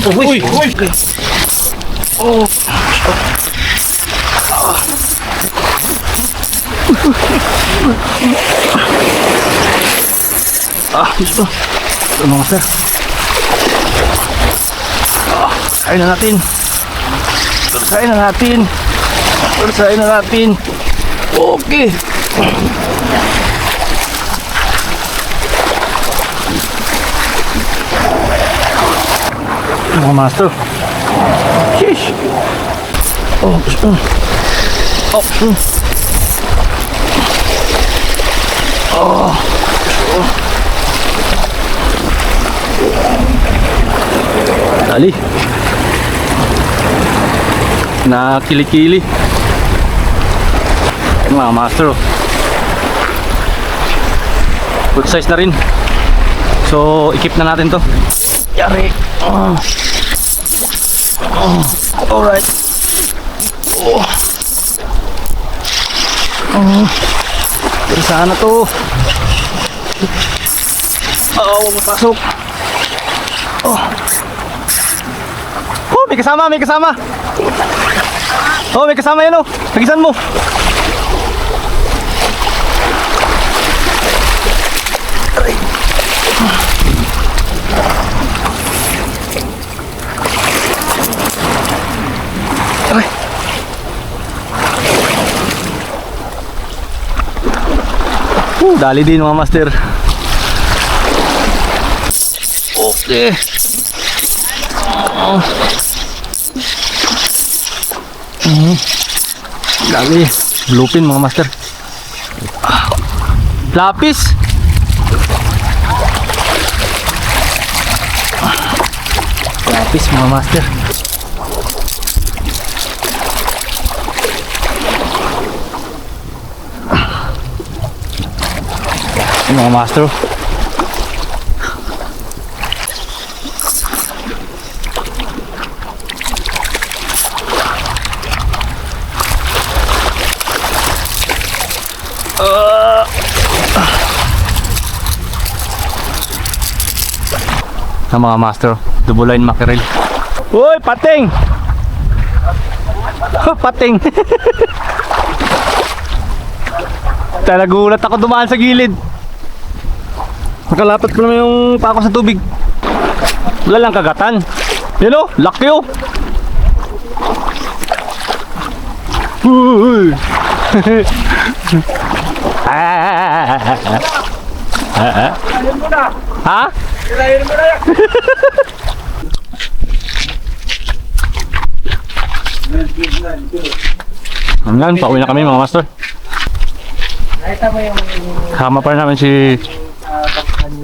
Uy! Uy! Oh! Gusto. Ito mga sir. Kain na natin. Kain na natin. Kain na natin. Okay. Mga master. Sheesh. Oh. Dali. Nakili-kili. Mga master. Good size na rin. So, ikip na natin to. Yari. Alright. Pero sana to. Mapasok. May kasama, may kasama. May kasama yan, Tagisan mo. Dali din mga master. Okay. Dali. Lupin mga master. Lapis. Lapis mga master. Mga master. Mga master, double line mackerel. Uy, pating! Pating! Talagulat ako dumaan sa gilid. Nakalapat pa naman yung pako sa tubig. Wala lang kagatan. Yun o, laki o. Ha? Hanggang, pauwi na kami mga master. Kama pa rin namin si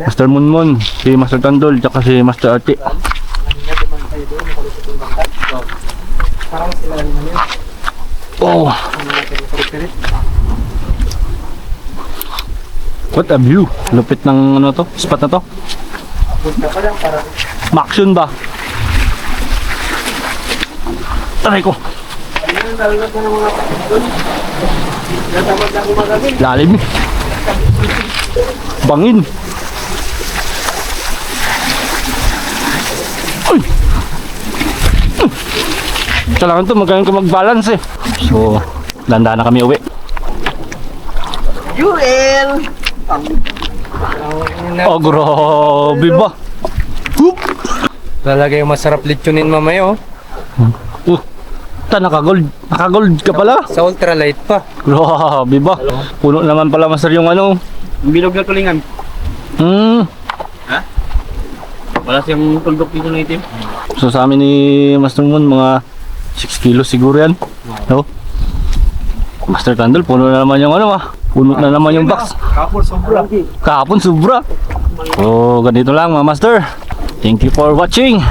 Master Munmun, si Master Tandol, tsaka si Master Ati. Oh! What a view! Lupit ng ano to, spot na to. Maksyon ba? Taray ko! Lalim eh. Bangin. Uy! Kailangan to magaling ko mag-balance eh. So, landa na kami uwi. Yuel! Oh, grabe ba? Hup! Talaga yung masarap litsunin mamaya Nakagold. Nakagold ka pala. Sa ultralight pa. Grabe ba? Puno naman pala master yung ano. Bilog na tulingan. Ha? Wala siyang tuldok dito na itim. So sa amin ni Master Moon, mga 6 kilos siguro yan. No? Master Tandol, puno na naman yung ano Puno na naman yung box. Kapon sobra. Kahapon sobra. So ganito lang mga master. Thank you for watching.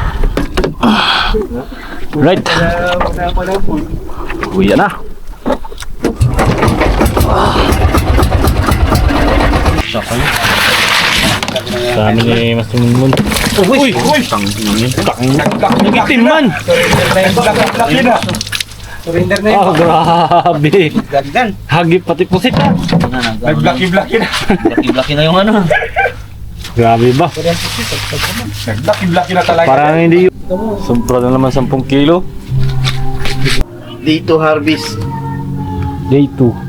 Right. Uwi na. Sa amin ni Master Moon. Uy! Uy! Itim man! Surrender na yun. Oh, grabe! Gagdan. Hagip pati pusit ha! Nag-blaki-blaki na. Blaki na yung ano. Grabe ba? Nag-blaki-blaki na talaga. Parang hindi Sobra na naman 10 kilo. Dito harvest. Day 2.